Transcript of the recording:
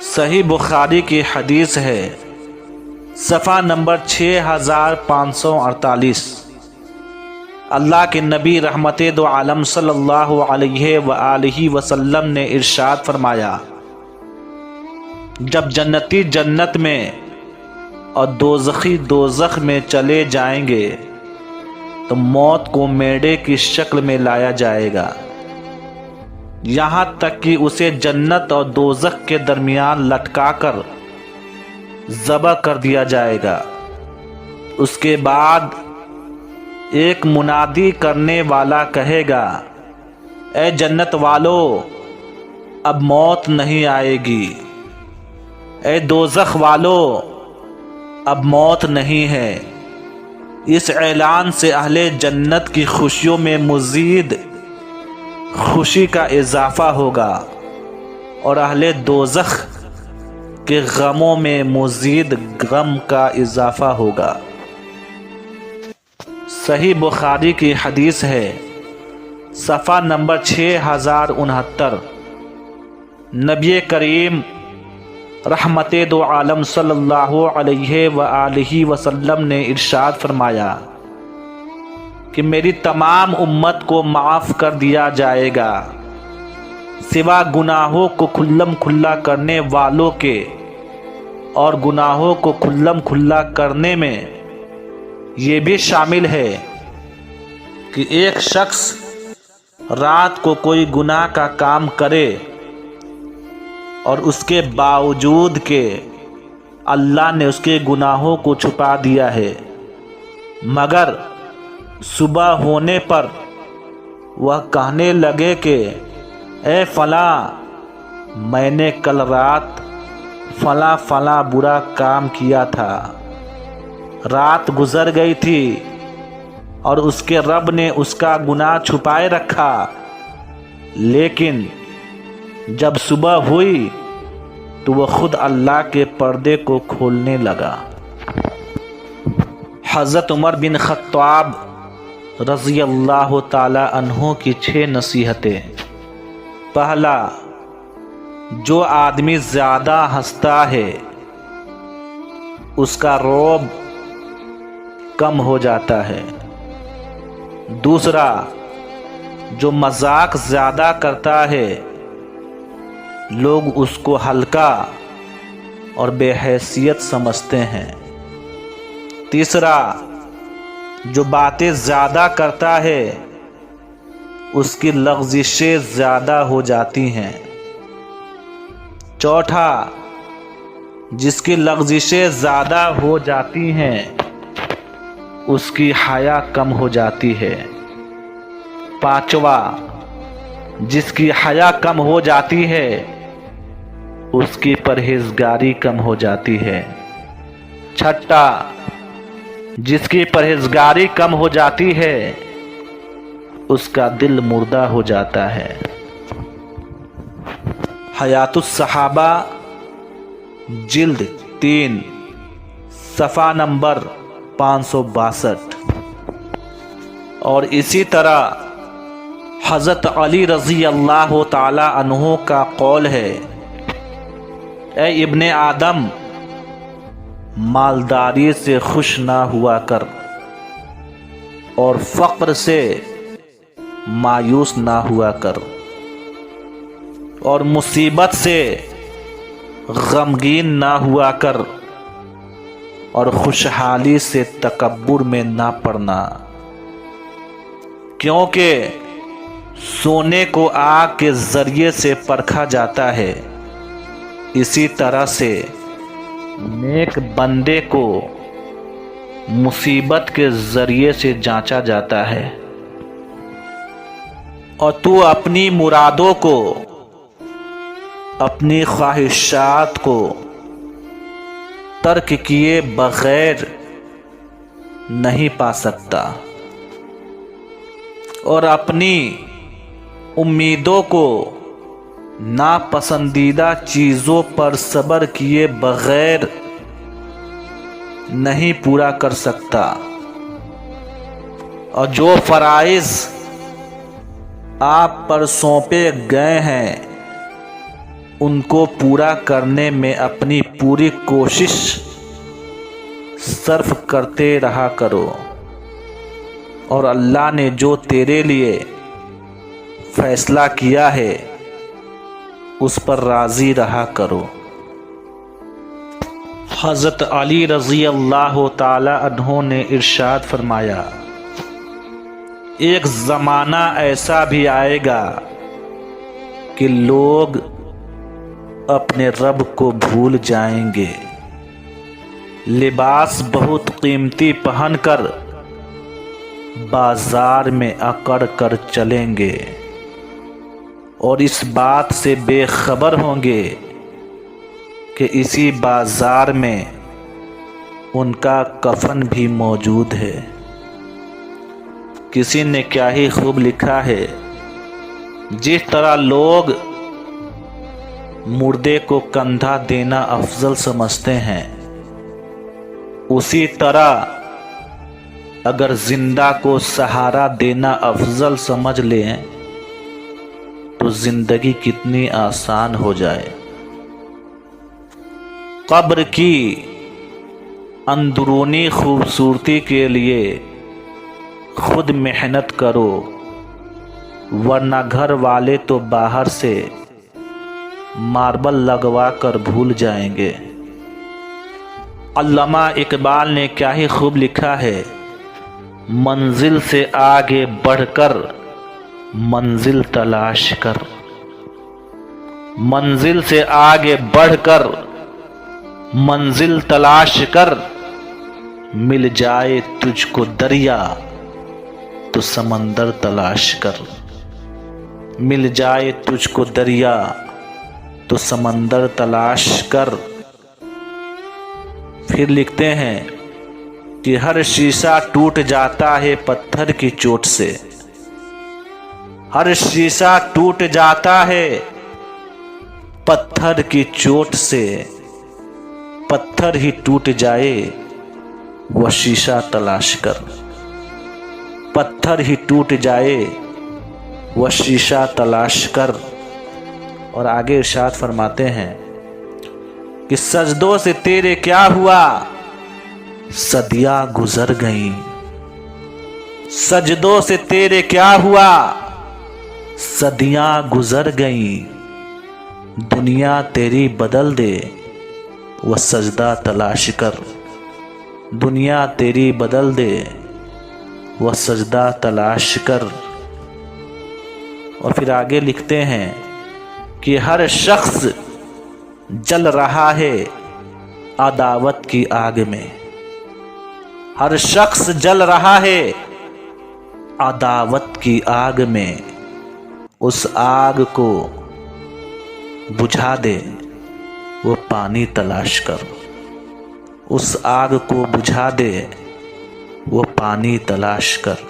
صحیح بخاری کی حدیث ہے، صفحہ نمبر 6548۔ اللہ کے نبی رحمت دو عالم صلی اللہ علیہ وآلہ وسلم نے ارشاد فرمایا، جب جنتی جنت میں اور دوزخی دوزخ میں چلے جائیں گے تو موت کو میڑے کی شکل میں لایا جائے گا، یہاں تک کہ اسے جنت اور دوزخ کے درمیان لٹکا کر ذبح کر دیا جائے گا۔ اس کے بعد ایک منادی کرنے والا کہے گا، اے جنت والو، اب موت نہیں آئے گی، اے دوزخ والو، اب موت نہیں ہے۔ اس اعلان سے اہل جنت کی خوشیوں میں مزید خوشی کا اضافہ ہوگا اور اہل دوزخ کے غموں میں مزید غم کا اضافہ ہوگا۔ صحیح بخاری کی حدیث ہے، صفحہ نمبر 6069۔ نبی کریم رحمت دو عالم صلی اللہ علیہ وآلہ وسلم نے ارشاد فرمایا کہ میری تمام امت کو معاف کر دیا جائے گا سوا گناہوں کو کھلم کھلا کرنے والوں کے، اور گناہوں کو کھلم کھلا کرنے میں یہ بھی شامل ہے کہ ایک شخص رات کو کوئی گناہ کا کام کرے اور اس کے باوجود کہ اللہ نے اس کے گناہوں کو چھپا دیا ہے، مگر صبح ہونے پر وہ کہنے لگے کہ اے فلاں، میں نے کل رات فلاں فلاں برا کام کیا تھا، رات گزر گئی تھی اور اس کے رب نے اس کا گناہ چھپائے رکھا، لیکن جب صبح ہوئی تو وہ خود اللہ کے پردے کو کھولنے لگا۔ حضرت عمر بن خطاب رضی اللہ تعالی عنہ کی 6 نصیحتیں۔ پہلا، جو آدمی زیادہ ہنستا ہے اس کا رعب کم ہو جاتا ہے۔ دوسرا، جو مذاق زیادہ کرتا ہے لوگ اس کو ہلکا اور بے حیثیت سمجھتے ہیں۔ تیسرا، جو باتیں زیادہ کرتا ہے اس کی لغزشیں زیادہ ہو جاتی ہیں۔ چوتھا، جس کی لغزشیں زیادہ ہو جاتی ہیں اس کی حیا کم ہو جاتی ہے۔ پانچواں، جس کی حیا کم ہو جاتی ہے اس کی پرہیزگاری کم ہو جاتی ہے۔ چھٹا، جس کی پرہیزگاری کم ہو جاتی ہے اس کا دل مردہ ہو جاتا ہے۔ حیات الصحابہ جلد 3 صفحہ نمبر 562۔ اور اسی طرح حضرت علی رضی اللہ تعالی عنہ کا قول ہے، اے ابن آدم، مالداری سے خوش نہ ہوا کر اور فقر سے مایوس نہ ہوا کر، اور مصیبت سے غمگین نہ ہوا کر، اور خوشحالی سے تکبر میں نہ پڑنا، کیونکہ سونے کو آگ کے ذریعے سے پرکھا جاتا ہے، اسی طرح سے نیک بندے کو مصیبت کے ذریعے سے جانچا جاتا ہے۔ اور تو اپنی مرادوں کو، اپنی خواہشات کو ترک کیے بغیر نہیں پا سکتا، اور اپنی امیدوں کو ناپسندیدہ چیزوں پر صبر کیے بغیر نہیں پورا کر سکتا، اور جو فرائض آپ پر سونپے گئے ہیں ان کو پورا کرنے میں اپنی پوری کوشش صرف کرتے رہا کرو، اور اللہ نے جو تیرے لیے فیصلہ کیا ہے اس پر راضی رہا کرو۔ حضرت علی رضی اللہ تعالی عنہ نے ارشاد فرمایا، ایک زمانہ ایسا بھی آئے گا کہ لوگ اپنے رب کو بھول جائیں گے، لباس بہت قیمتی پہن کر بازار میں اکڑ کر چلیں گے، اور اس بات سے بے خبر ہوں گے کہ اسی بازار میں ان کا کفن بھی موجود ہے۔ کسی نے کیا ہی خوب لکھا ہے، جس طرح لوگ مردے کو کندھا دینا افضل سمجھتے ہیں، اسی طرح اگر زندہ کو سہارا دینا افضل سمجھ لیں تو زندگی کتنی آسان ہو جائے۔ قبر کی اندرونی خوبصورتی کے لیے خود محنت کرو، ورنہ گھر والے تو باہر سے ماربل لگوا کر بھول جائیں گے۔ علامہ اقبال نے کیا ہی خوب لکھا ہے، منزل سے آگے بڑھ کر منزل تلاش کر، منزل سے آگے بڑھ کر منزل تلاش کر، مل جائے تجھ کو دریا تو سمندر تلاش کر، مل جائے تجھ کو دریا تو سمندر تلاش کر۔ پھر لکھتے ہیں کہ ہر شیشہ ٹوٹ جاتا ہے پتھر کی چوٹ سے، ہر شیشہ ٹوٹ جاتا ہے پتھر کی چوٹ سے، پتھر ہی ٹوٹ جائے وہ شیشہ تلاش کر، پتھر ہی ٹوٹ جائے وہ شیشہ تلاش کر۔ اور آگے ارشاد فرماتے ہیں کہ سجدوں سے تیرے کیا ہوا، صدیاں گزر گئیں، سجدوں سے تیرے کیا ہوا، صدیاں گزر گئیں، دنیا تیری بدل دے وہ سجدہ تلاش کر، دنیا تیری بدل دے وہ سجدہ تلاش کر۔ اور پھر آگے لکھتے ہیں کہ ہر شخص جل رہا ہے عداوت کی آگ میں، ہر شخص جل رہا ہے عداوت کی آگ میں، اس آگ کو بجھا دے وہ پانی تلاش کر، اس آگ کو بجھا دے وہ پانی تلاش کر۔